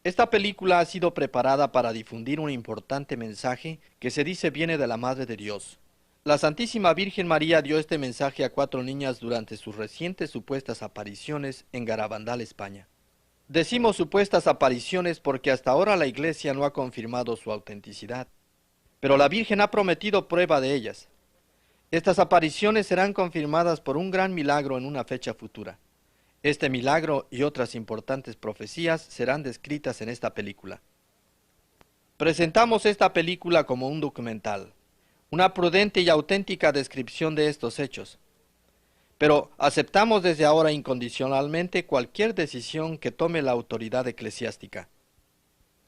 Esta película ha sido preparada para difundir un importante mensaje que se dice viene de la Madre de Dios. La Santísima Virgen María dio este mensaje a 4 niñas durante sus recientes supuestas apariciones en Garabandal, España. Decimos supuestas apariciones porque hasta ahora la Iglesia no ha confirmado su autenticidad, pero la Virgen ha prometido prueba de ellas. Estas apariciones serán confirmadas por un gran milagro en una fecha futura. Este milagro y otras importantes profecías serán descritas en esta película. Presentamos esta película como un documental, una prudente y auténtica descripción de estos hechos. Pero aceptamos desde ahora incondicionalmente cualquier decisión que tome la autoridad eclesiástica.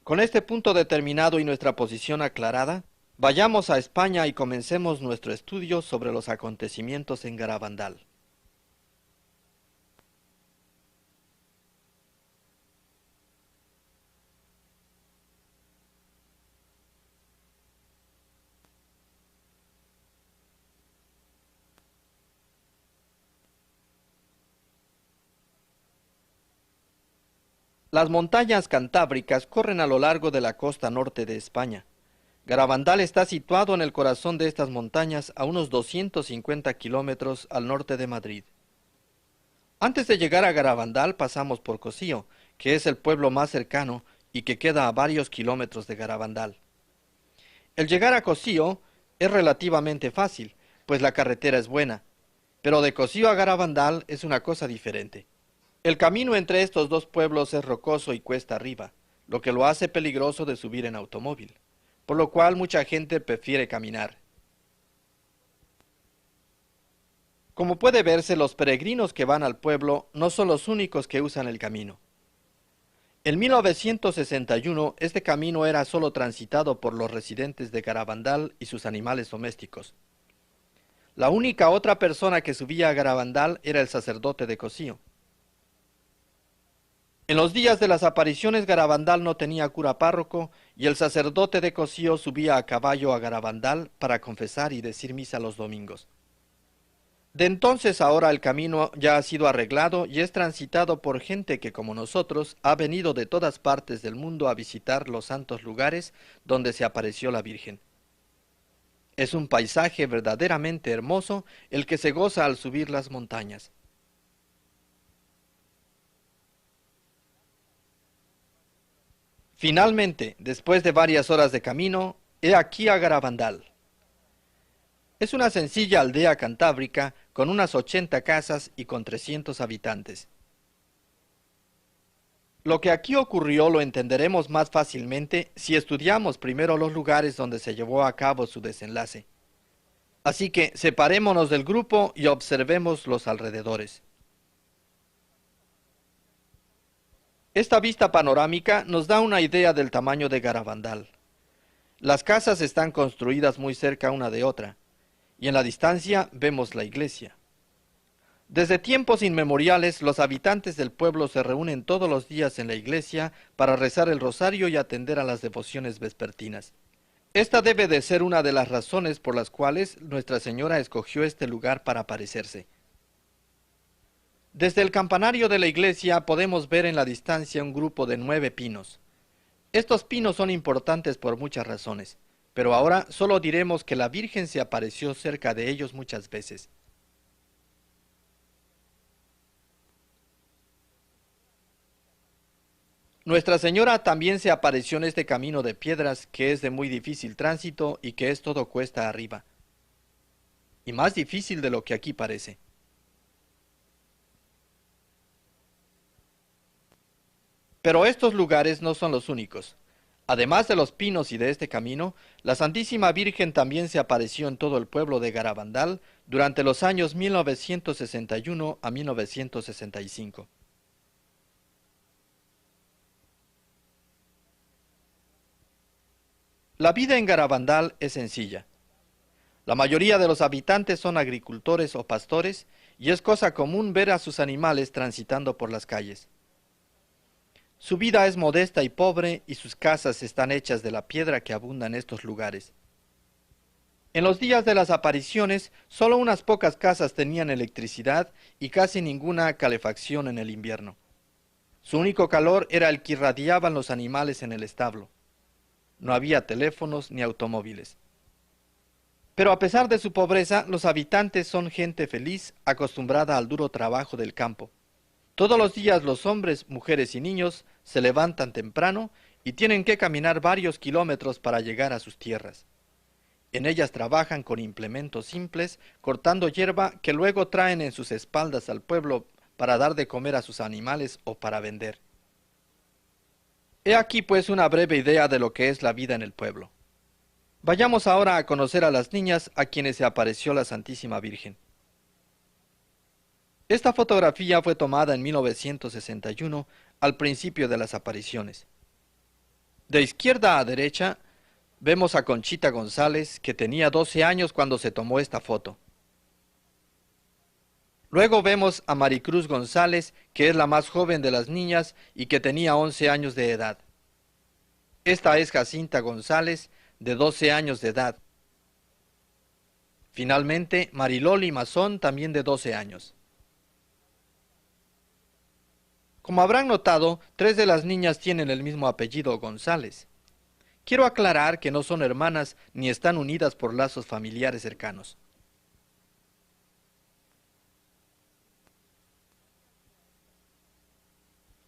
Con este punto determinado y nuestra posición aclarada, vayamos a España y comencemos nuestro estudio sobre los acontecimientos en Garabandal. Las montañas cantábricas corren a lo largo de la costa norte de España. Garabandal está situado en el corazón de estas montañas a unos 250 kilómetros al norte de Madrid. Antes de llegar a Garabandal pasamos por Cosío, que es el pueblo más cercano y que queda a varios kilómetros de Garabandal. El llegar a Cosío es relativamente fácil, pues la carretera es buena, pero de Cosío a Garabandal es una cosa diferente. El camino entre estos dos pueblos es rocoso y cuesta arriba, lo que lo hace peligroso de subir en automóvil, por lo cual mucha gente prefiere caminar. Como puede verse, los peregrinos que van al pueblo no son los únicos que usan el camino. En 1961, este camino era solo transitado por los residentes de Garabandal y sus animales domésticos. La única otra persona que subía a Garabandal era el sacerdote de Cosío. En los días de las apariciones Garabandal no tenía cura párroco y el sacerdote de Cosío subía a caballo a Garabandal para confesar y decir misa los domingos. De entonces ahora el camino ya ha sido arreglado y es transitado por gente que como nosotros ha venido de todas partes del mundo a visitar los santos lugares donde se apareció la Virgen. Es un paisaje verdaderamente hermoso el que se goza al subir las montañas. Finalmente, después de varias horas de camino, he aquí a Garabandal. Es una sencilla aldea cantábrica con unas 80 casas y con 300 habitantes. Lo que aquí ocurrió lo entenderemos más fácilmente si estudiamos primero los lugares donde se llevó a cabo su desenlace. Así que separémonos del grupo y observemos los alrededores. Esta vista panorámica nos da una idea del tamaño de Garabandal. Las casas están construidas muy cerca una de otra, y en la distancia vemos la iglesia. Desde tiempos inmemoriales, los habitantes del pueblo se reúnen todos los días en la iglesia para rezar el rosario y atender a las devociones vespertinas. Esta debe de ser una de las razones por las cuales Nuestra Señora escogió este lugar para aparecerse. Desde el campanario de la iglesia podemos ver en la distancia un grupo de 9 pinos. Estos pinos son importantes por muchas razones, pero ahora solo diremos que la Virgen se apareció cerca de ellos muchas veces. Nuestra Señora también se apareció en este camino de piedras que es de muy difícil tránsito y que es todo cuesta arriba, y más difícil de lo que aquí parece. Pero estos lugares no son los únicos. Además de los pinos y de este camino, la Santísima Virgen también se apareció en todo el pueblo de Garabandal durante los años 1961 a 1965. La vida en Garabandal es sencilla. La mayoría de los habitantes son agricultores o pastores y es cosa común ver a sus animales transitando por las calles. Su vida es modesta y pobre y sus casas están hechas de la piedra que abunda en estos lugares. En los días de las apariciones, solo unas pocas casas tenían electricidad y casi ninguna calefacción en el invierno. Su único calor era el que irradiaban los animales en el establo. No había teléfonos ni automóviles. Pero a pesar de su pobreza, los habitantes son gente feliz, acostumbrada al duro trabajo del campo. Todos los días los hombres, mujeres y niños se levantan temprano y tienen que caminar varios kilómetros para llegar a sus tierras. En ellas trabajan con implementos simples, cortando hierba que luego traen en sus espaldas al pueblo para dar de comer a sus animales o para vender. He aquí pues una breve idea de lo que es la vida en el pueblo. Vayamos ahora a conocer a las niñas a quienes se apareció la Santísima Virgen. Esta fotografía fue tomada en 1961, al principio de las apariciones. De izquierda a derecha, vemos a Conchita González, que tenía 12 años cuando se tomó esta foto. Luego vemos a Maricruz González, que es la más joven de las niñas y que tenía 11 años de edad. Esta es Jacinta González, de 12 años de edad. Finalmente, Mariloli Mazón, también de 12 años. Como habrán notado, 3 de las niñas tienen el mismo apellido González. Quiero aclarar que no son hermanas ni están unidas por lazos familiares cercanos.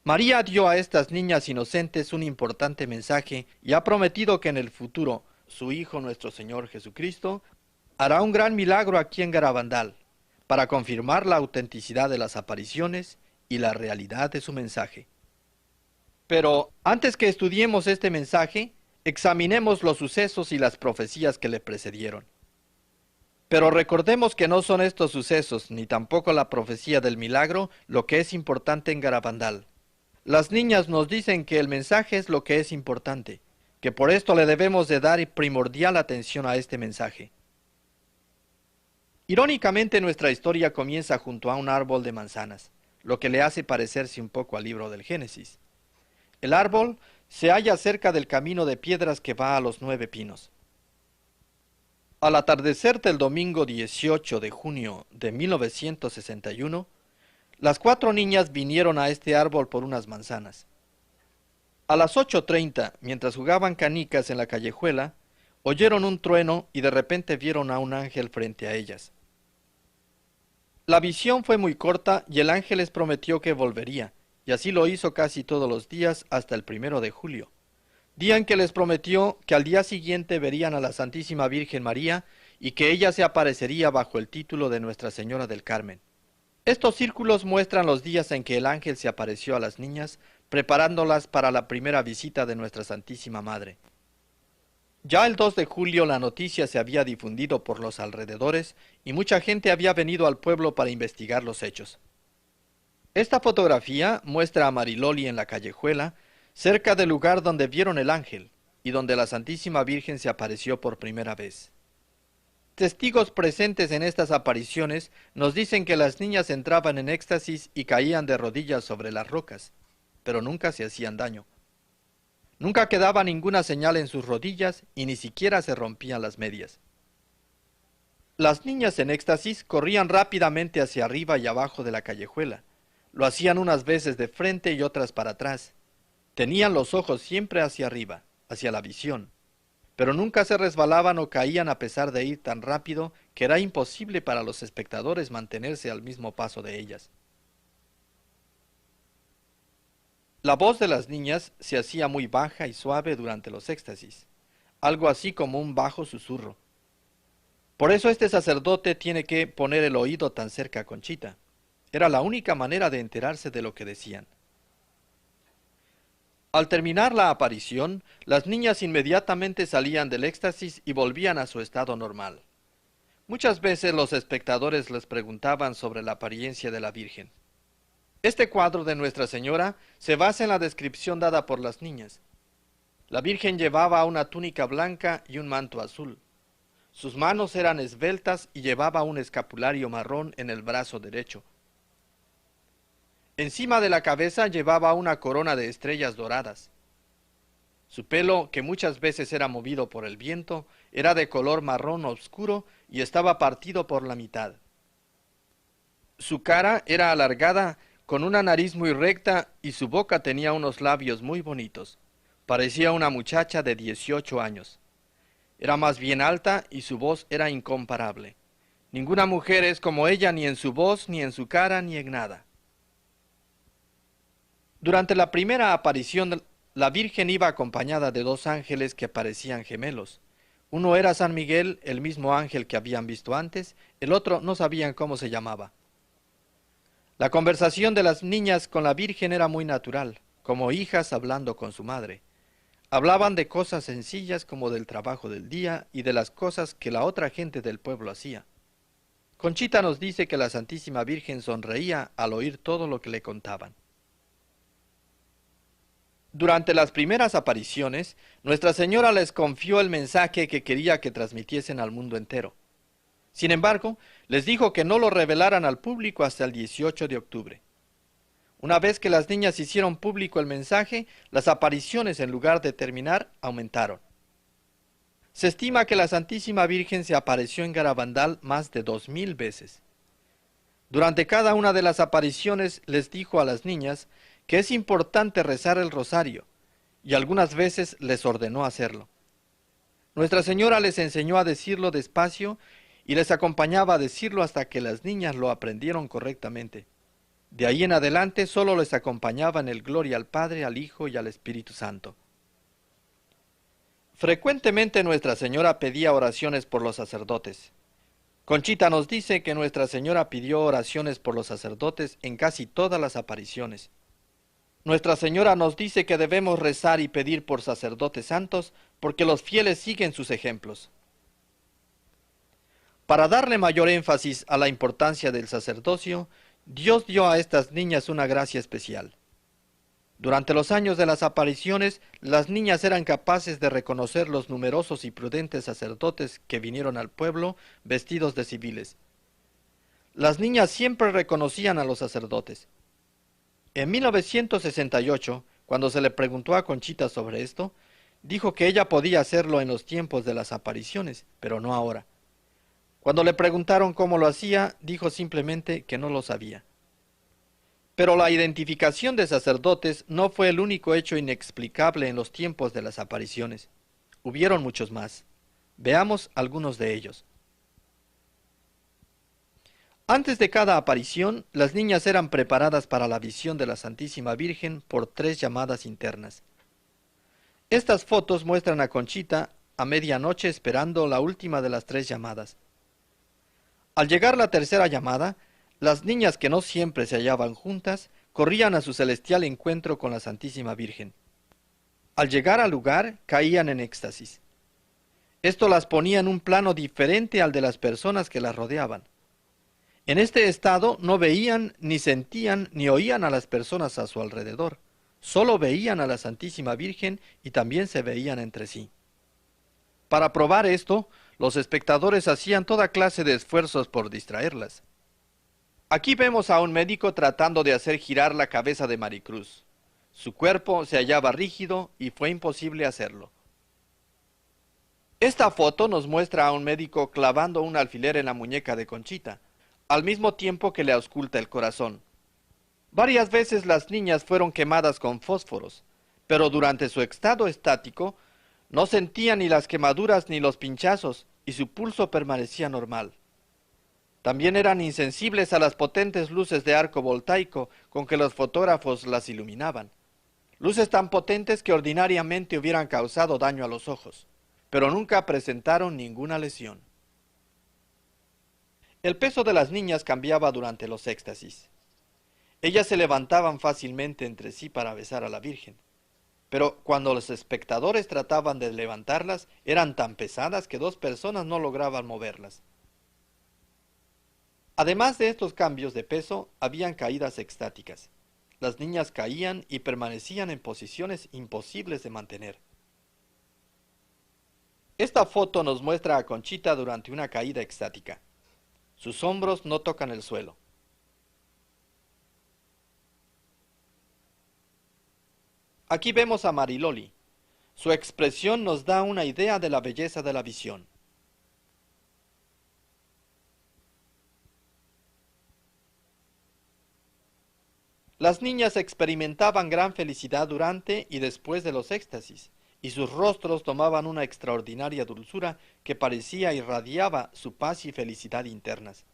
María dio a estas niñas inocentes un importante mensaje y ha prometido que en el futuro su Hijo nuestro Señor Jesucristo hará un gran milagro aquí en Garabandal para confirmar la autenticidad de las apariciones y la realidad de su mensaje. Pero antes que estudiemos este mensaje, examinemos los sucesos y las profecías que le precedieron. Pero recordemos que no son estos sucesos, ni tampoco la profecía del milagro, lo que es importante en Garabandal. Las niñas nos dicen que el mensaje es lo que es importante, que por esto le debemos de dar primordial atención a este mensaje. Irónicamente, nuestra historia comienza junto a un árbol de manzanas, lo que le hace parecerse un poco al libro del Génesis. El árbol se halla cerca del camino de piedras que va a los 9 pinos. Al atardecer del domingo 18 de junio de 1961, las 4 niñas vinieron a este árbol por unas manzanas. A las 8:30, mientras jugaban canicas en la callejuela, oyeron un trueno y de repente vieron a un ángel frente a ellas. La visión fue muy corta y el ángel les prometió que volvería, y así lo hizo casi todos los días hasta el 1 de julio, día en que les prometió que al día siguiente verían a la Santísima Virgen María y que ella se aparecería bajo el título de Nuestra Señora del Carmen. Estos círculos muestran los días en que el ángel se apareció a las niñas, preparándolas para la primera visita de Nuestra Santísima Madre. Ya el 2 de julio la noticia se había difundido por los alrededores y mucha gente había venido al pueblo para investigar los hechos. Esta fotografía muestra a Mariloli en la callejuela, cerca del lugar donde vieron el ángel y donde la Santísima Virgen se apareció por primera vez. Testigos presentes en estas apariciones nos dicen que las niñas entraban en éxtasis y caían de rodillas sobre las rocas, pero nunca se hacían daño. Nunca quedaba ninguna señal en sus rodillas y ni siquiera se rompían las medias. Las niñas en éxtasis corrían rápidamente hacia arriba y abajo de la callejuela. Lo hacían unas veces de frente y otras para atrás. Tenían los ojos siempre hacia arriba, hacia la visión, pero nunca se resbalaban o caían a pesar de ir tan rápido que era imposible para los espectadores mantenerse al mismo paso de ellas. La voz de las niñas se hacía muy baja y suave durante los éxtasis, algo así como un bajo susurro. Por eso este sacerdote tiene que poner el oído tan cerca a Conchita. Era la única manera de enterarse de lo que decían. Al terminar la aparición, las niñas inmediatamente salían del éxtasis y volvían a su estado normal. Muchas veces los espectadores les preguntaban sobre la apariencia de la Virgen. Este cuadro de Nuestra Señora se basa en la descripción dada por las niñas. La Virgen llevaba una túnica blanca y un manto azul. Sus manos eran esbeltas y llevaba un escapulario marrón en el brazo derecho. Encima de la cabeza llevaba una corona de estrellas doradas. Su pelo, que muchas veces era movido por el viento, era de color marrón oscuro y estaba partido por la mitad. Su cara era alargada con una nariz muy recta y su boca tenía unos labios muy bonitos. Parecía una muchacha de 18 años. Era más bien alta y su voz era incomparable. Ninguna mujer es como ella ni en su voz, ni en su cara, ni en nada. Durante la primera aparición, la Virgen iba acompañada de dos ángeles que parecían gemelos. Uno era San Miguel, el mismo ángel que habían visto antes, el otro no sabían cómo se llamaba. La conversación de las niñas con la Virgen era muy natural, como hijas hablando con su madre. Hablaban de cosas sencillas como del trabajo del día y de las cosas que la otra gente del pueblo hacía. Conchita nos dice que la Santísima Virgen sonreía al oír todo lo que le contaban. Durante las primeras apariciones, Nuestra Señora les confió el mensaje que quería que transmitiesen al mundo entero. Sin embargo, les dijo que no lo revelaran al público hasta el 18 de octubre. Una vez que las niñas hicieron público el mensaje, las apariciones, en lugar de terminar, aumentaron. Se estima que la Santísima Virgen se apareció en Garabandal más de 2000 veces. Durante cada una de las apariciones les dijo a las niñas que es importante rezar el rosario, y algunas veces les ordenó hacerlo. Nuestra Señora les enseñó a decirlo despacio y les acompañaba a decirlo hasta que las niñas lo aprendieron correctamente. De ahí en adelante solo les acompañaba en el gloria al Padre, al Hijo y al Espíritu Santo. Frecuentemente Nuestra Señora pedía oraciones por los sacerdotes. Conchita nos dice que Nuestra Señora pidió oraciones por los sacerdotes en casi todas las apariciones. Nuestra Señora nos dice que debemos rezar y pedir por sacerdotes santos porque los fieles siguen sus ejemplos. Para darle mayor énfasis a la importancia del sacerdocio, Dios dio a estas niñas una gracia especial. Durante los años de las apariciones, las niñas eran capaces de reconocer los numerosos y prudentes sacerdotes que vinieron al pueblo vestidos de civiles. Las niñas siempre reconocían a los sacerdotes. En 1968, cuando se le preguntó a Conchita sobre esto, dijo que ella podía hacerlo en los tiempos de las apariciones, pero no ahora. Cuando le preguntaron cómo lo hacía, dijo simplemente que no lo sabía. Pero la identificación de sacerdotes no fue el único hecho inexplicable en los tiempos de las apariciones. Hubieron muchos más. Veamos algunos de ellos. Antes de cada aparición, las niñas eran preparadas para la visión de la Santísima Virgen por 3 llamadas internas. Estas fotos muestran a Conchita a medianoche esperando la última de las 3 llamadas. Al llegar la tercera llamada, las niñas que no siempre se hallaban juntas, corrían a su celestial encuentro con la Santísima Virgen. Al llegar al lugar, caían en éxtasis. Esto las ponía en un plano diferente al de las personas que las rodeaban. En este estado no veían, ni sentían, ni oían a las personas a su alrededor. Solo veían a la Santísima Virgen y también se veían entre sí. Para probar esto, los espectadores hacían toda clase de esfuerzos por distraerlas. Aquí vemos a un médico tratando de hacer girar la cabeza de Maricruz. Su cuerpo se hallaba rígido y fue imposible hacerlo. Esta foto nos muestra a un médico clavando un alfiler en la muñeca de Conchita, al mismo tiempo que le ausculta el corazón. Varias veces las niñas fueron quemadas con fósforos, pero durante su estado estático no sentían ni las quemaduras ni los pinchazos y su pulso permanecía normal. También eran insensibles a las potentes luces de arco voltaico con que los fotógrafos las iluminaban. Luces tan potentes que ordinariamente hubieran causado daño a los ojos, pero nunca presentaron ninguna lesión. El peso de las niñas cambiaba durante los éxtasis. Ellas se levantaban fácilmente entre sí para besar a la Virgen, pero cuando los espectadores trataban de levantarlas, eran tan pesadas que 2 personas no lograban moverlas. Además de estos cambios de peso, habían caídas extáticas. Las niñas caían y permanecían en posiciones imposibles de mantener. Esta foto nos muestra a Conchita durante una caída extática. Sus hombros no tocan el suelo. Aquí vemos a Mariloli. Su expresión nos da una idea de la belleza de la visión. Las niñas experimentaban gran felicidad durante y después de los éxtasis, y sus rostros tomaban una extraordinaria dulzura que parecía irradiaba su paz y felicidad internas.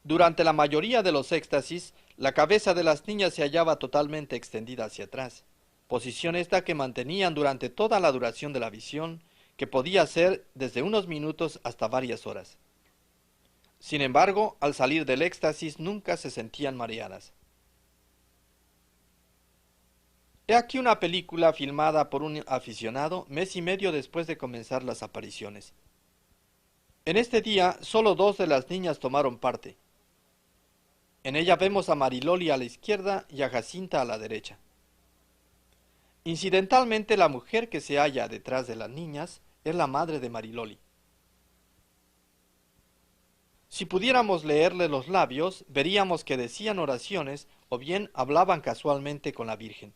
Durante la mayoría de los éxtasis, la cabeza de las niñas se hallaba totalmente extendida hacia atrás, posición esta que mantenían durante toda la duración de la visión, que podía ser desde unos minutos hasta varias horas. Sin embargo, al salir del éxtasis nunca se sentían mareadas. He aquí una película filmada por un aficionado mes y medio después de comenzar las apariciones. En este día, solo dos de las niñas tomaron parte. En ella vemos a Mariloli a la izquierda y a Jacinta a la derecha. Incidentalmente, la mujer que se halla detrás de las niñas es la madre de Mariloli. Si pudiéramos leerle los labios, veríamos que decían oraciones o bien hablaban casualmente con la Virgen.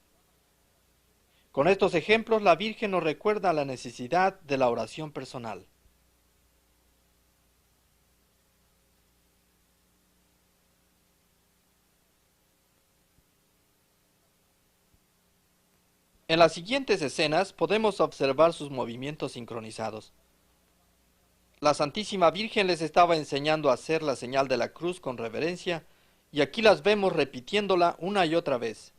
Con estos ejemplos, la Virgen nos recuerda la necesidad de la oración personal. En las siguientes escenas podemos observar sus movimientos sincronizados. La Santísima Virgen les estaba enseñando a hacer la señal de la cruz con reverencia, y aquí las vemos repitiéndola una y otra vez.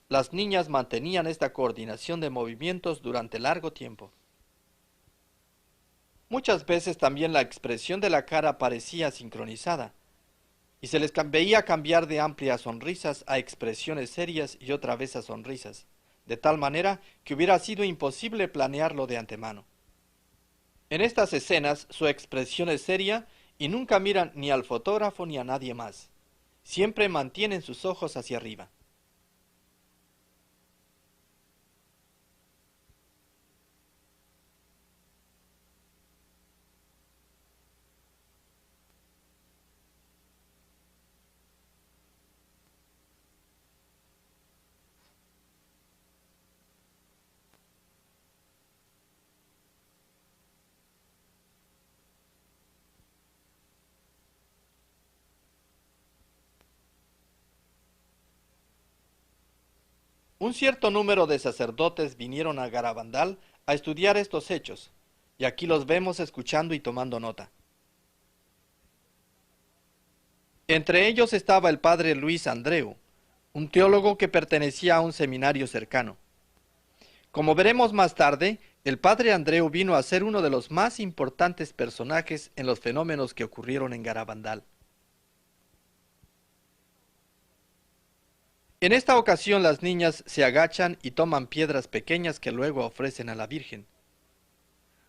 Las niñas mantenían esta coordinación de movimientos durante largo tiempo. Muchas veces también la expresión de la cara parecía sincronizada, y se les veía cambiar de amplias sonrisas a expresiones serias y otra vez a sonrisas, de tal manera que hubiera sido imposible planearlo de antemano. En estas escenas su expresión es seria y nunca miran ni al fotógrafo ni a nadie más. Siempre mantienen sus ojos hacia arriba. Un cierto número de sacerdotes vinieron a Garabandal a estudiar estos hechos, y aquí los vemos escuchando y tomando nota. Entre ellos estaba el padre Luis Andreu, un teólogo que pertenecía a un seminario cercano. Como veremos más tarde, el padre Andreu vino a ser uno de los más importantes personajes en los fenómenos que ocurrieron en Garabandal. En esta ocasión las niñas se agachan y toman piedras pequeñas que luego ofrecen a la Virgen.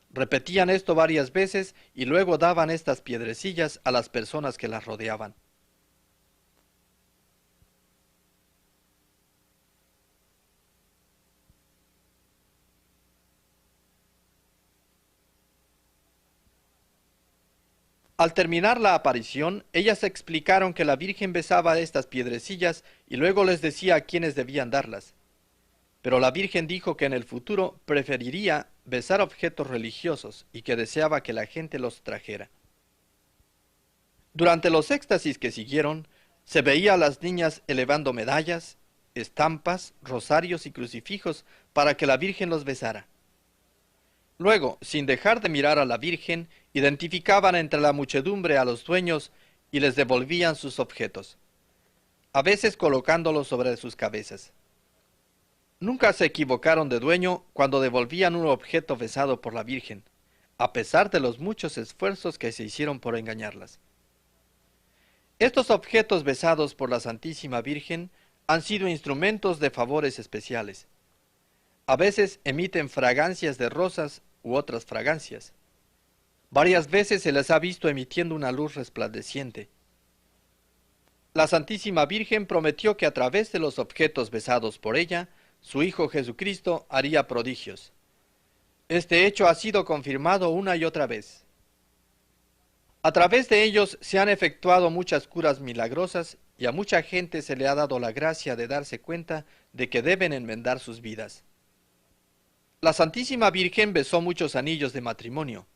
Repetían esto varias veces y luego daban estas piedrecillas a las personas que las rodeaban. Al terminar la aparición, ellas explicaron que la Virgen besaba estas piedrecillas y luego les decía a quiénes debían darlas. Pero la Virgen dijo que en el futuro preferiría besar objetos religiosos y que deseaba que la gente los trajera. Durante los éxtasis que siguieron, se veía a las niñas elevando medallas, estampas, rosarios y crucifijos para que la Virgen los besara. Luego, sin dejar de mirar a la Virgen, identificaban entre la muchedumbre a los dueños y les devolvían sus objetos, a veces colocándolos sobre sus cabezas. Nunca se equivocaron de dueño cuando devolvían un objeto besado por la Virgen, a pesar de los muchos esfuerzos que se hicieron por engañarlas. Estos objetos besados por la Santísima Virgen han sido instrumentos de favores especiales. A veces emiten fragancias de rosas u otras fragancias. Varias veces se les ha visto emitiendo una luz resplandeciente. La Santísima Virgen prometió que a través de los objetos besados por ella, su Hijo Jesucristo haría prodigios. Este hecho ha sido confirmado una y otra vez. A través de ellos se han efectuado muchas curas milagrosas y a mucha gente se le ha dado la gracia de darse cuenta de que deben enmendar sus vidas. La Santísima Virgen besó muchos anillos de matrimonio,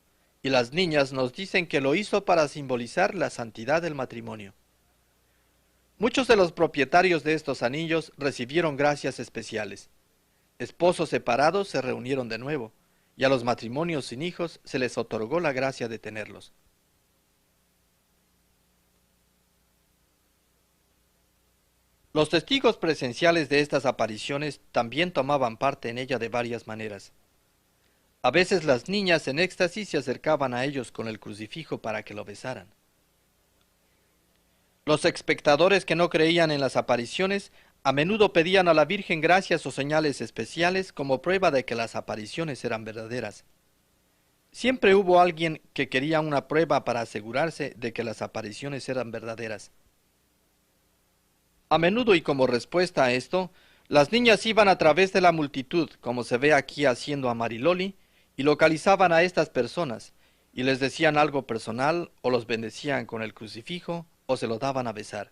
y las niñas nos dicen que lo hizo para simbolizar la santidad del matrimonio. Muchos de los propietarios de estos anillos recibieron gracias especiales. Esposos separados se reunieron de nuevo, y a los matrimonios sin hijos se les otorgó la gracia de tenerlos. Los testigos presenciales de estas apariciones también tomaban parte en ella de varias maneras. A veces las niñas en éxtasis se acercaban a ellos con el crucifijo para que lo besaran. Los espectadores que no creían en las apariciones a menudo pedían a la Virgen gracias o señales especiales como prueba de que las apariciones eran verdaderas. Siempre hubo alguien que quería una prueba para asegurarse de que las apariciones eran verdaderas. A menudo y como respuesta a esto, las niñas iban a través de la multitud, como se ve aquí haciendo a Mariloli, y localizaban a estas personas, y les decían algo personal, o los bendecían con el crucifijo, o se lo daban a besar.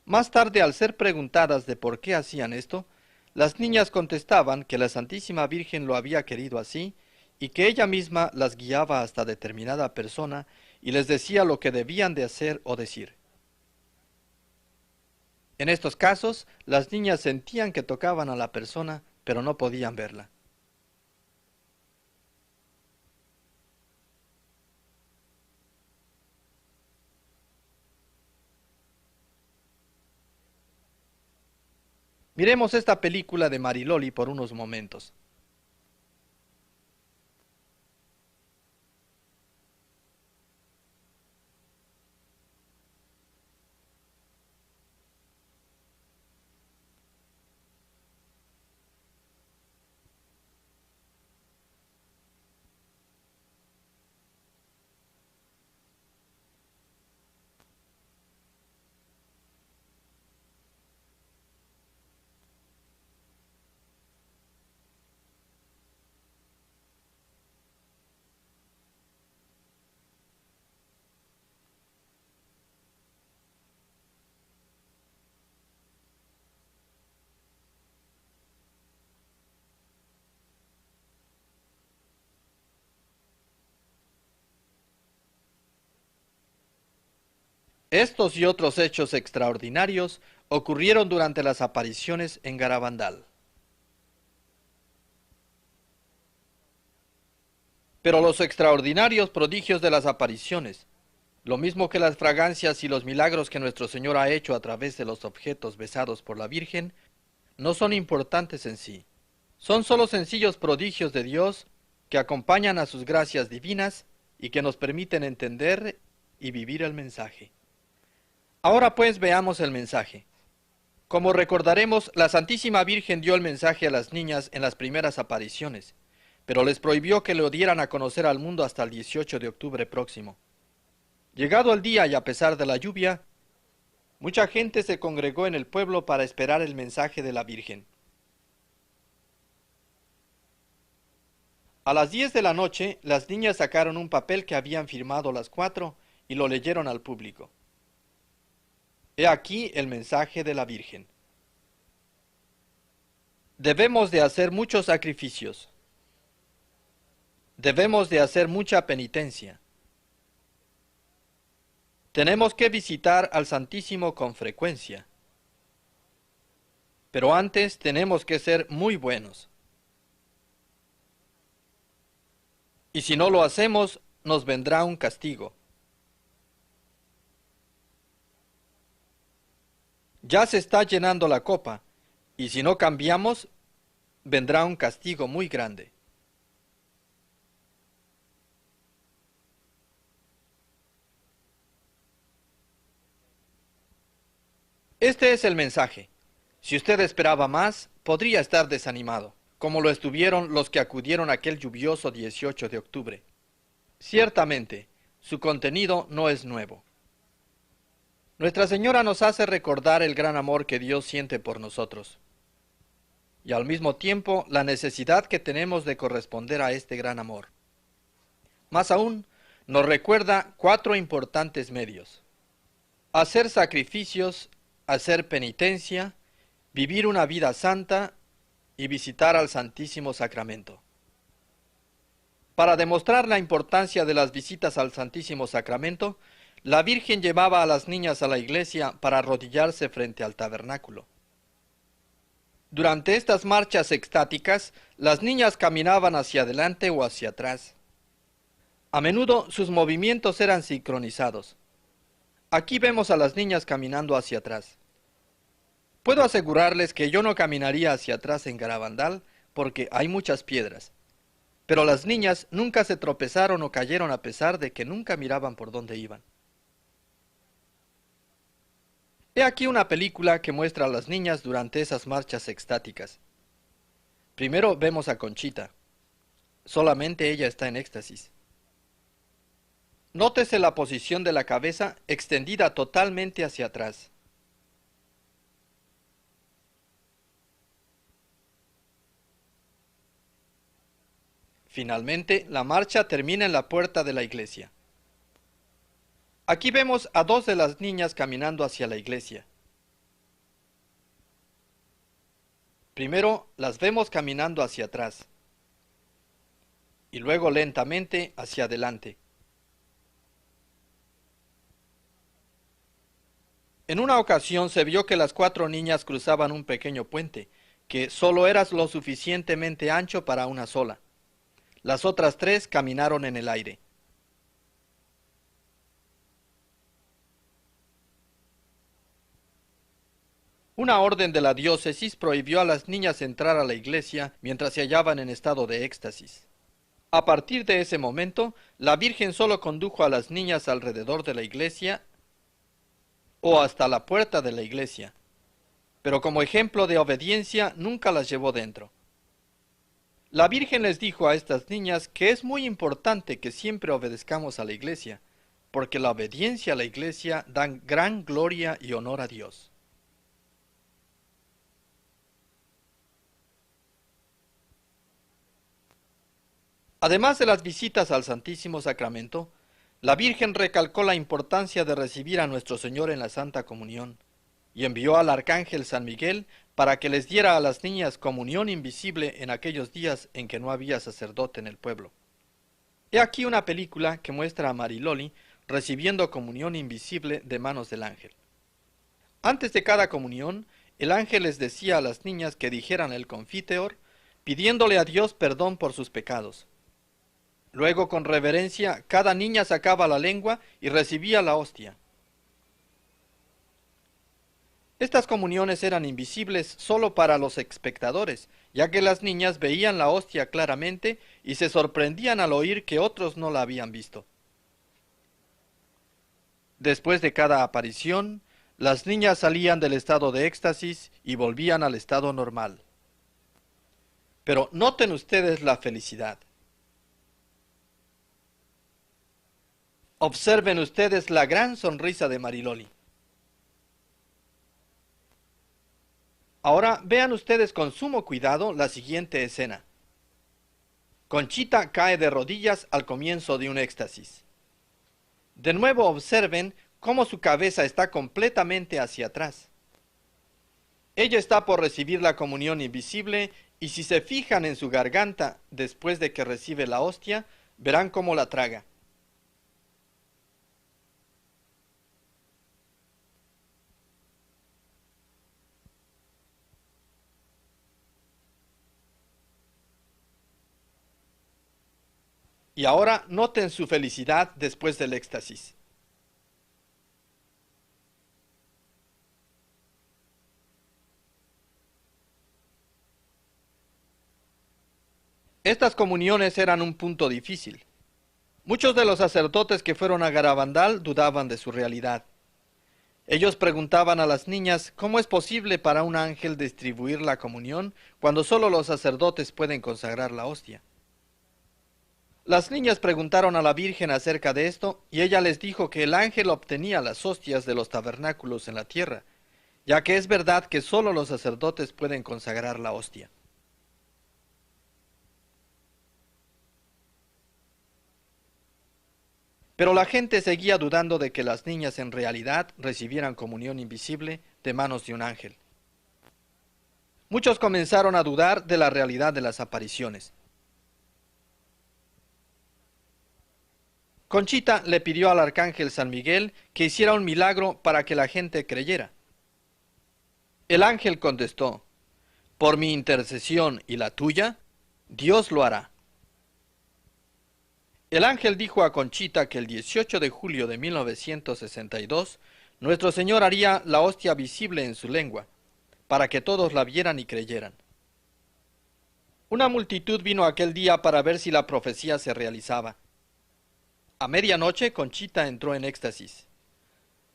Más tarde, al ser preguntadas de por qué hacían esto, las niñas contestaban que la Santísima Virgen lo había querido así y que ella misma las guiaba hasta determinada persona y les decía lo que debían de hacer o decir. En estos casos, las niñas sentían que tocaban a la persona, pero no podían verla. Miremos esta película de Mariloli por unos momentos. Estos y otros hechos extraordinarios ocurrieron durante las apariciones en Garabandal. Pero los extraordinarios prodigios de las apariciones, lo mismo que las fragancias y los milagros que nuestro Señor ha hecho a través de los objetos besados por la Virgen, no son importantes en sí. Son solo sencillos prodigios de Dios que acompañan a sus gracias divinas y que nos permiten entender y vivir el mensaje. Ahora pues veamos el mensaje. Como recordaremos, la Santísima Virgen dio el mensaje a las niñas en las primeras apariciones, pero les prohibió que lo dieran a conocer al mundo hasta el 18 de octubre próximo. Llegado el día y a pesar de la lluvia, mucha gente se congregó en el pueblo para esperar el mensaje de la Virgen. A las 10 de la noche, las niñas sacaron un papel que habían firmado las 4 y lo leyeron al público. He aquí el mensaje de la Virgen. Debemos de hacer muchos sacrificios. Debemos de hacer mucha penitencia. Tenemos que visitar al Santísimo con frecuencia. Pero antes tenemos que ser muy buenos. Y si no lo hacemos, nos vendrá un castigo. Ya se está llenando la copa, y si no cambiamos, vendrá un castigo muy grande. Este es el mensaje. Si usted esperaba más, podría estar desanimado, como lo estuvieron los que acudieron aquel lluvioso 18 de octubre. Ciertamente, su contenido no es nuevo. Nuestra Señora nos hace recordar el gran amor que Dios siente por nosotros y al mismo tiempo la necesidad que tenemos de corresponder a este gran amor. Más aún, nos recuerda 4 importantes medios: hacer sacrificios, hacer penitencia, vivir una vida santa y visitar al Santísimo Sacramento. Para demostrar la importancia de las visitas al Santísimo Sacramento, la Virgen llevaba a las niñas a la iglesia para arrodillarse frente al tabernáculo. Durante estas marchas extáticas, las niñas caminaban hacia adelante o hacia atrás. A menudo sus movimientos eran sincronizados. Aquí vemos a las niñas caminando hacia atrás. Puedo asegurarles que yo no caminaría hacia atrás en Garabandal porque hay muchas piedras. Pero las niñas nunca se tropezaron o cayeron a pesar de que nunca miraban por dónde iban. He aquí una película que muestra a las niñas durante esas marchas extáticas. Primero vemos a Conchita. Solamente ella está en éxtasis. Nótese la posición de la cabeza extendida totalmente hacia atrás. Finalmente, la marcha termina en la puerta de la iglesia. Aquí vemos a 2 de las niñas caminando hacia la iglesia. Primero las vemos caminando hacia atrás y luego lentamente hacia adelante. En una ocasión se vio que las 4 niñas cruzaban un pequeño puente, que solo era lo suficientemente ancho para una sola. Las otras 3 caminaron en el aire. Una orden de la diócesis prohibió a las niñas entrar a la iglesia mientras se hallaban en estado de éxtasis. A partir de ese momento, la Virgen solo condujo a las niñas alrededor de la iglesia o hasta la puerta de la iglesia, pero como ejemplo de obediencia nunca las llevó dentro. La Virgen les dijo a estas niñas que es muy importante que siempre obedezcamos a la iglesia, porque la obediencia a la iglesia da gran gloria y honor a Dios. Además de las visitas al Santísimo Sacramento, la Virgen recalcó la importancia de recibir a nuestro Señor en la Santa Comunión y envió al Arcángel San Miguel para que les diera a las niñas comunión invisible en aquellos días en que no había sacerdote en el pueblo. He aquí una película que muestra a Mariloli recibiendo comunión invisible de manos del ángel. Antes de cada comunión, el ángel les decía a las niñas que dijeran el Confiteor, pidiéndole a Dios perdón por sus pecados. Luego, con reverencia, cada niña sacaba la lengua y recibía la hostia. Estas comuniones eran invisibles solo para los espectadores, ya que las niñas veían la hostia claramente y se sorprendían al oír que otros no la habían visto. Después de cada aparición, las niñas salían del estado de éxtasis y volvían al estado normal. Pero noten ustedes la felicidad. Observen ustedes la gran sonrisa de Mariloli. Ahora vean ustedes con sumo cuidado la siguiente escena. Conchita cae de rodillas al comienzo de un éxtasis. De nuevo observen cómo su cabeza está completamente hacia atrás. Ella está por recibir la comunión invisible y si se fijan en su garganta después de que recibe la hostia, verán cómo la traga. Y ahora noten su felicidad después del éxtasis. Estas comuniones eran un punto difícil. Muchos de los sacerdotes que fueron a Garabandal dudaban de su realidad. Ellos preguntaban a las niñas cómo es posible para un ángel distribuir la comunión cuando solo los sacerdotes pueden consagrar la hostia. Las niñas preguntaron a la Virgen acerca de esto, y ella les dijo que el ángel obtenía las hostias de los tabernáculos en la tierra, ya que es verdad que sólo los sacerdotes pueden consagrar la hostia. Pero la gente seguía dudando de que las niñas en realidad recibieran comunión invisible de manos de un ángel. Muchos comenzaron a dudar de la realidad de las apariciones. Conchita le pidió al arcángel San Miguel que hiciera un milagro para que la gente creyera. El ángel contestó: por mi intercesión y la tuya, Dios lo hará. El ángel dijo a Conchita que el 18 de julio de 1962, nuestro Señor haría la hostia visible en su lengua, para que todos la vieran y creyeran. Una multitud vino aquel día para ver si la profecía se realizaba. A medianoche, Conchita entró en éxtasis.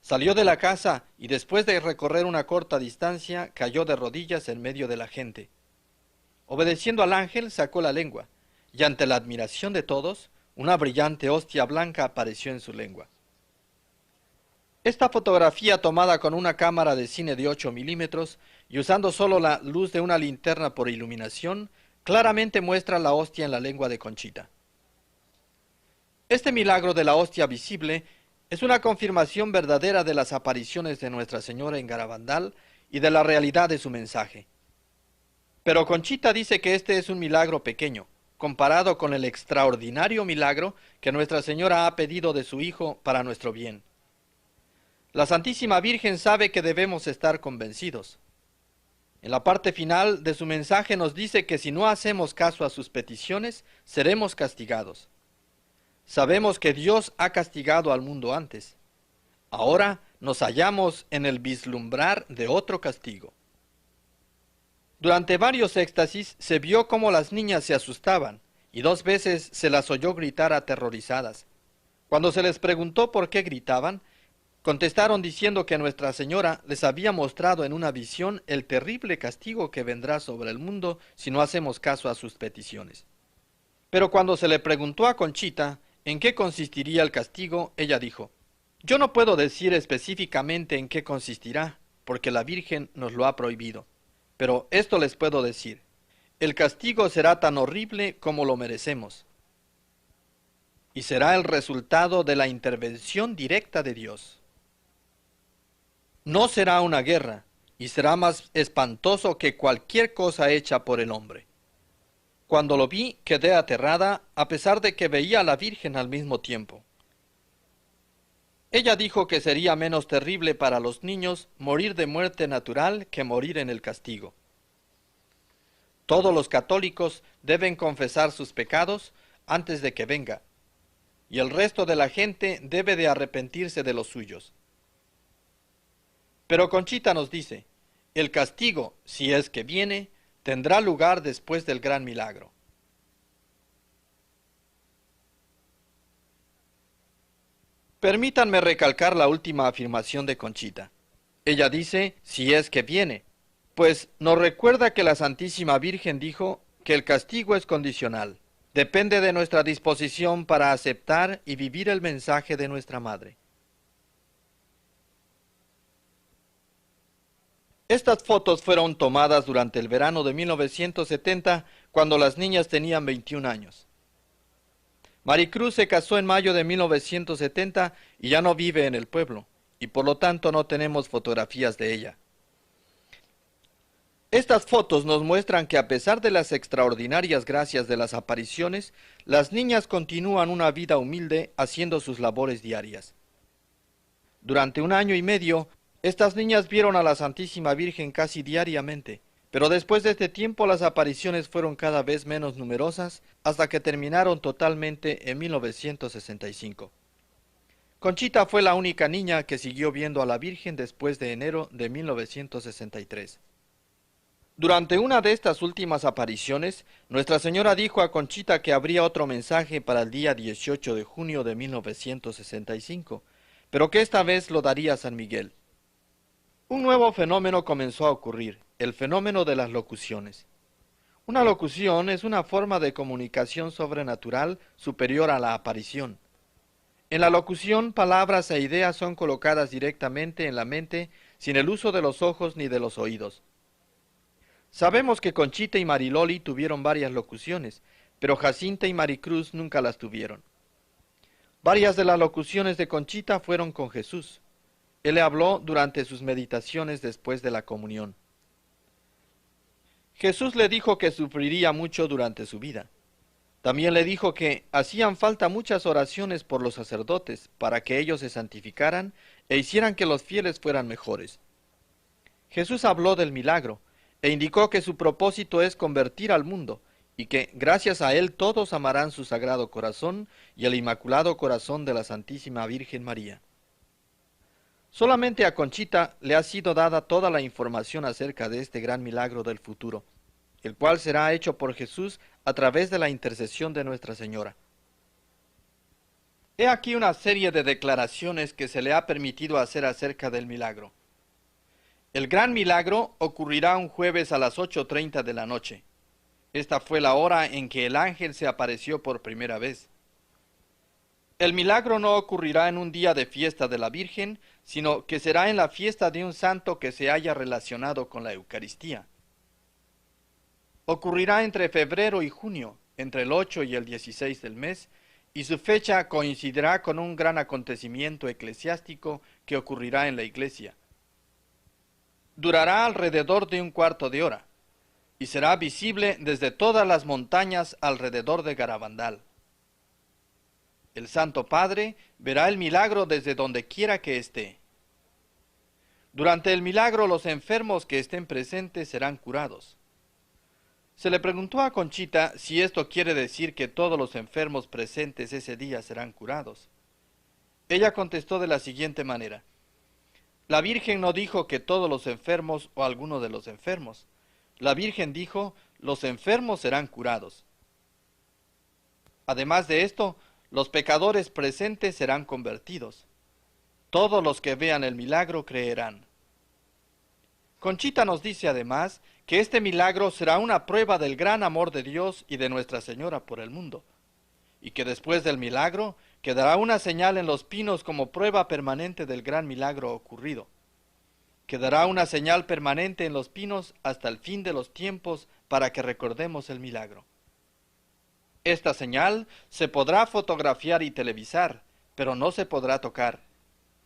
Salió de la casa y después de recorrer una corta distancia, cayó de rodillas en medio de la gente. Obedeciendo al ángel, sacó la lengua, y ante la admiración de todos, una brillante hostia blanca apareció en su lengua. Esta fotografía, tomada con una cámara de cine de 8 milímetros y usando solo la luz de una linterna por iluminación, claramente muestra la hostia en la lengua de Conchita. Este milagro de la hostia visible es una confirmación verdadera de las apariciones de Nuestra Señora en Garabandal y de la realidad de su mensaje. Pero Conchita dice que este es un milagro pequeño, comparado con el extraordinario milagro que Nuestra Señora ha pedido de su Hijo para nuestro bien. La Santísima Virgen sabe que debemos estar convencidos. En la parte final de su mensaje nos dice que si no hacemos caso a sus peticiones, seremos castigados. Sabemos que Dios ha castigado al mundo antes. Ahora nos hallamos en el vislumbrar de otro castigo. Durante varios éxtasis se vio cómo las niñas se asustaban y 2 veces se las oyó gritar aterrorizadas. Cuando se les preguntó por qué gritaban, contestaron diciendo que Nuestra Señora les había mostrado en una visión el terrible castigo que vendrá sobre el mundo si no hacemos caso a sus peticiones. Pero cuando se le preguntó a Conchita en qué consistiría el castigo, ella dijo: yo no puedo decir específicamente en qué consistirá, porque la Virgen nos lo ha prohibido. Pero esto les puedo decir: el castigo será tan horrible como lo merecemos. Y será el resultado de la intervención directa de Dios. No será una guerra, y será más espantoso que cualquier cosa hecha por el hombre. Cuando lo vi, quedé aterrada, a pesar de que veía a la Virgen al mismo tiempo. Ella dijo que sería menos terrible para los niños morir de muerte natural que morir en el castigo. Todos los católicos deben confesar sus pecados antes de que venga, y el resto de la gente debe de arrepentirse de los suyos. Pero Conchita nos dice: el castigo, si es que viene, tendrá lugar después del gran milagro. Permítanme recalcar la última afirmación de Conchita. Ella dice: si es que viene, pues nos recuerda que la Santísima Virgen dijo que el castigo es condicional. Depende de nuestra disposición para aceptar y vivir el mensaje de nuestra Madre. Estas fotos fueron tomadas durante el verano de 1970, cuando las niñas tenían 21 años. Maricruz se casó en mayo de 1970 y ya no vive en el pueblo, y por lo tanto no tenemos fotografías de ella. Estas fotos nos muestran que a pesar de las extraordinarias gracias de las apariciones, las niñas continúan una vida humilde haciendo sus labores diarias. Durante 1 año y medio, estas niñas vieron a la Santísima Virgen casi diariamente, pero después de este tiempo las apariciones fueron cada vez menos numerosas hasta que terminaron totalmente en 1965. Conchita fue la única niña que siguió viendo a la Virgen después de enero de 1963. Durante una de estas últimas apariciones, Nuestra Señora dijo a Conchita que habría otro mensaje para el día 18 de junio de 1965, pero que esta vez lo daría San Miguel. Un nuevo fenómeno comenzó a ocurrir, el fenómeno de las locuciones. Una locución es una forma de comunicación sobrenatural superior a la aparición. En la locución, palabras e ideas son colocadas directamente en la mente sin el uso de los ojos ni de los oídos. Sabemos que Conchita y Mariloli tuvieron varias locuciones, pero Jacinta y Maricruz nunca las tuvieron. Varias de las locuciones de Conchita fueron con Jesús. Él le habló durante sus meditaciones después de la comunión. Jesús le dijo que sufriría mucho durante su vida. También le dijo que hacían falta muchas oraciones por los sacerdotes para que ellos se santificaran e hicieran que los fieles fueran mejores. Jesús habló del milagro e indicó que su propósito es convertir al mundo y que gracias a él todos amarán su sagrado corazón y el inmaculado corazón de la Santísima Virgen María. Solamente a Conchita le ha sido dada toda la información acerca de este gran milagro del futuro, el cual será hecho por Jesús a través de la intercesión de Nuestra Señora. He aquí una serie de declaraciones que se le ha permitido hacer acerca del milagro. El gran milagro ocurrirá un jueves a las 8:30 de la noche. Esta fue la hora en que el ángel se apareció por primera vez. El milagro no ocurrirá en un día de fiesta de la Virgen, sino que será en la fiesta de un santo que se haya relacionado con la Eucaristía. Ocurrirá entre febrero y junio, entre el 8 y el 16 del mes, y su fecha coincidirá con un gran acontecimiento eclesiástico que ocurrirá en la iglesia. Durará alrededor de un cuarto de hora, y será visible desde todas las montañas alrededor de Garabandal. El Santo Padre verá el milagro desde donde quiera que esté. Durante el milagro los enfermos que estén presentes serán curados. Se le preguntó a Conchita si esto quiere decir que todos los enfermos presentes ese día serán curados. Ella contestó de la siguiente manera: la Virgen no dijo que todos los enfermos o alguno de los enfermos. La Virgen dijo, los enfermos serán curados. Además de esto, los pecadores presentes serán convertidos. Todos los que vean el milagro creerán. Conchita nos dice además que este milagro será una prueba del gran amor de Dios y de Nuestra Señora por el mundo, y que después del milagro quedará una señal en los pinos como prueba permanente del gran milagro ocurrido. Quedará una señal permanente en los pinos hasta el fin de los tiempos para que recordemos el milagro. Esta señal se podrá fotografiar y televisar, pero no se podrá tocar.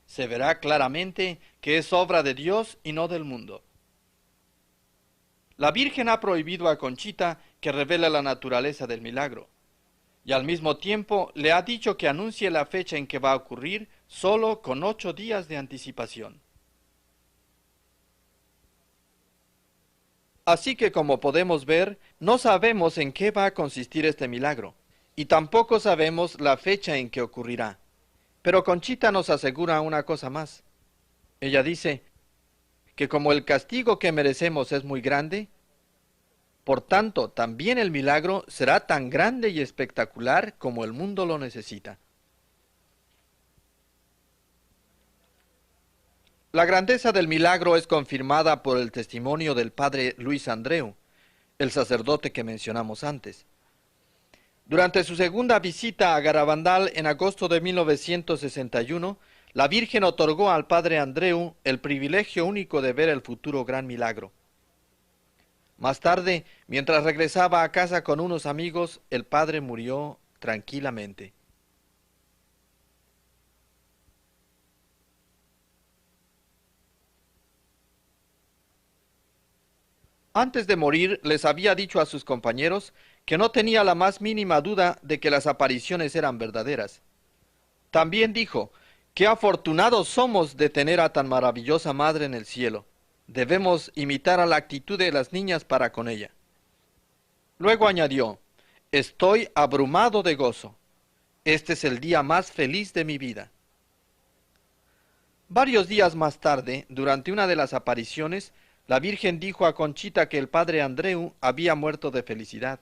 Se verá claramente que es obra de Dios y no del mundo. La Virgen ha prohibido a Conchita que revele la naturaleza del milagro, y al mismo tiempo le ha dicho que anuncie la fecha en que va a ocurrir solo con 8 días de anticipación. Así que, como podemos ver, no sabemos en qué va a consistir este milagro, y tampoco sabemos la fecha en que ocurrirá. Pero Conchita nos asegura una cosa más. Ella dice que como el castigo que merecemos es muy grande, por tanto, también el milagro será tan grande y espectacular como el mundo lo necesita. La grandeza del milagro es confirmada por el testimonio del padre Luis Andreu, el sacerdote que mencionamos antes. Durante su segunda visita a Garabandal en agosto de 1961, la Virgen otorgó al padre Andreu el privilegio único de ver el futuro gran milagro. Más tarde, mientras regresaba a casa con unos amigos, el padre murió tranquilamente. Antes de morir, les había dicho a sus compañeros que no tenía la más mínima duda de que las apariciones eran verdaderas. También dijo, qué afortunados somos de tener a tan maravillosa madre en el cielo. Debemos imitar a la actitud de las niñas para con ella. Luego añadió, estoy abrumado de gozo. Este es el día más feliz de mi vida. Varios días más tarde, durante una de las apariciones, la Virgen dijo a Conchita que el padre Andreu había muerto de felicidad,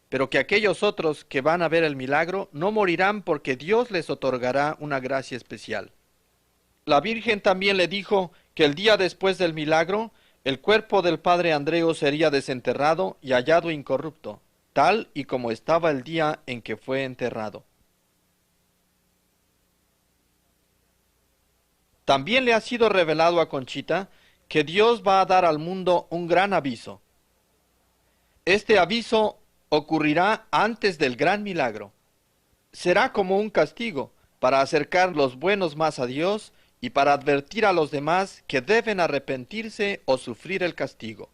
pero que aquellos otros que van a ver el milagro no morirán porque Dios les otorgará una gracia especial. La Virgen también le dijo que el día después del milagro, El cuerpo del padre Andreo sería desenterrado y hallado incorrupto, tal y como estaba el día en que fue enterrado. También le ha sido revelado a Conchita que Dios va a dar al mundo un gran aviso. Este aviso ocurrirá antes del gran milagro. Será como un castigo para acercar los buenos más a Dios y para advertir a los demás que deben arrepentirse o sufrir el castigo.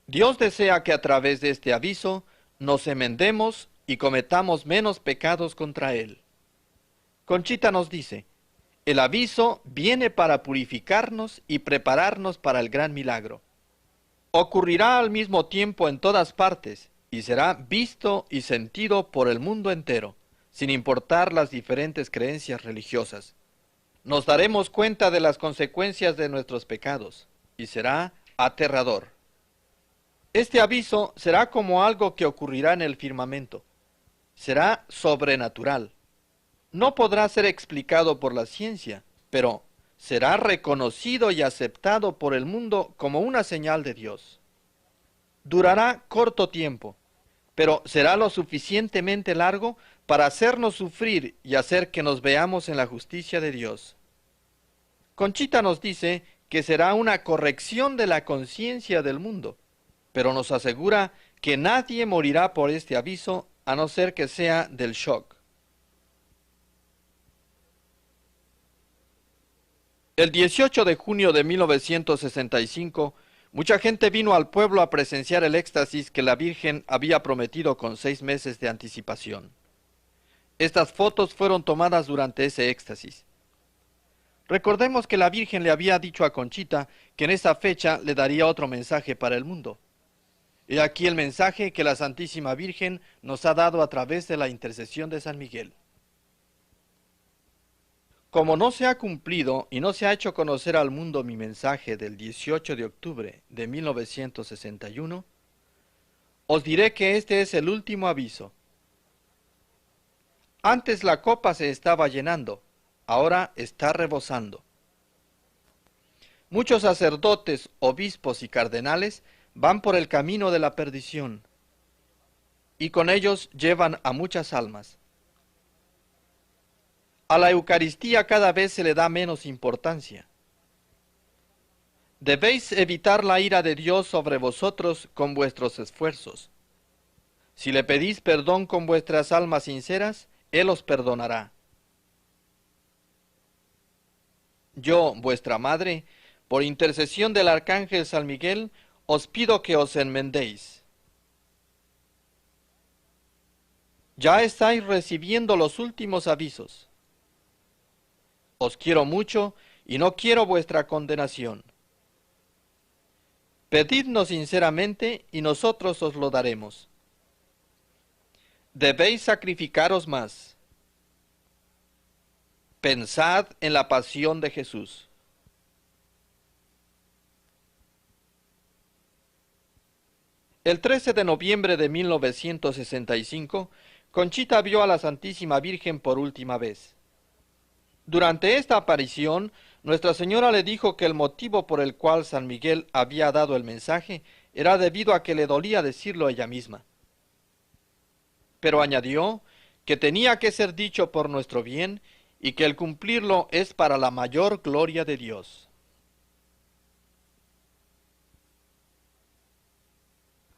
Dios desea que a través de este aviso nos enmendemos y cometamos menos pecados contra Él. Conchita nos dice, el aviso viene para purificarnos y prepararnos para el gran milagro. Ocurrirá al mismo tiempo en todas partes y será visto y sentido por el mundo entero, sin importar las diferentes creencias religiosas. Nos daremos cuenta de las consecuencias de nuestros pecados y será aterrador. Este aviso será como algo que ocurrirá en el firmamento. Será sobrenatural. No podrá ser explicado por la ciencia, pero será reconocido y aceptado por el mundo como una señal de Dios. Durará corto tiempo, pero será lo suficientemente largo para hacernos sufrir y hacer que nos veamos en la justicia de Dios. Conchita nos dice que será una corrección de la conciencia del mundo, pero nos asegura que nadie morirá por este aviso a no ser que sea del shock. El 18 de junio de 1965, mucha gente vino al pueblo a presenciar el éxtasis que la Virgen había prometido con 6 meses de anticipación. Estas fotos fueron tomadas durante ese éxtasis. Recordemos que la Virgen le había dicho a Conchita que en esa fecha le daría otro mensaje para el mundo. He aquí el mensaje que la Santísima Virgen nos ha dado a través de la intercesión de San Miguel. Como no se ha cumplido y no se ha hecho conocer al mundo mi mensaje del 18 de octubre de 1961, os diré que este es el último aviso. Antes la copa se estaba llenando, ahora está rebosando. Muchos sacerdotes, obispos y cardenales van por el camino de la perdición, y con ellos llevan a muchas almas. A la Eucaristía cada vez se le da menos importancia. Debéis evitar la ira de Dios sobre vosotros con vuestros esfuerzos. Si le pedís perdón con vuestras almas sinceras, Él os perdonará. Yo, vuestra madre, por intercesión del arcángel San Miguel, os pido que os enmendéis. Ya estáis recibiendo los últimos avisos. Os quiero mucho y no quiero vuestra condenación. Pedidnos sinceramente y nosotros os lo daremos. Debéis sacrificaros más. Pensad en la pasión de Jesús. El 13 de noviembre de 1965, Conchita vio a la Santísima Virgen por última vez. Durante esta aparición, Nuestra Señora le dijo que el motivo por el cual San Miguel había dado el mensaje era debido a que le dolía decirlo ella misma. Pero añadió que tenía que ser dicho por nuestro bien y que el cumplirlo es para la mayor gloria de Dios.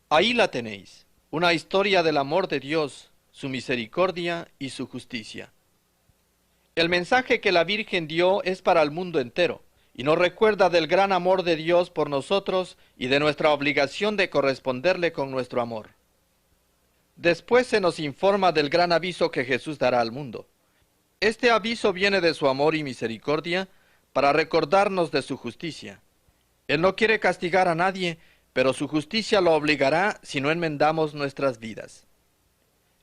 Ahí la tenéis, una historia del amor de Dios, su misericordia y su justicia. El mensaje que la Virgen dio es para el mundo entero, y nos recuerda del gran amor de Dios por nosotros y de nuestra obligación de corresponderle con nuestro amor. Después se nos informa del gran aviso que Jesús dará al mundo. Este aviso viene de su amor y misericordia para recordarnos de su justicia. Él no quiere castigar a nadie, pero su justicia lo obligará si no enmendamos nuestras vidas.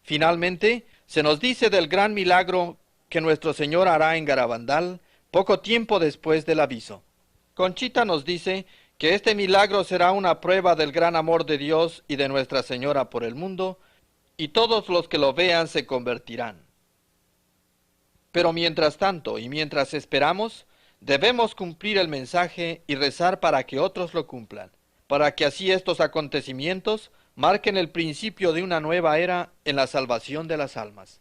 Finalmente, se nos dice del gran milagro que nuestro Señor hará en Garabandal poco tiempo después del aviso. Conchita nos dice que este milagro será una prueba del gran amor de Dios y de Nuestra Señora por el mundo, y todos los que lo vean se convertirán. Pero mientras tanto y mientras esperamos, debemos cumplir el mensaje y rezar para que otros lo cumplan. para que así estos acontecimientos marquen el principio de una nueva era en la salvación de las almas.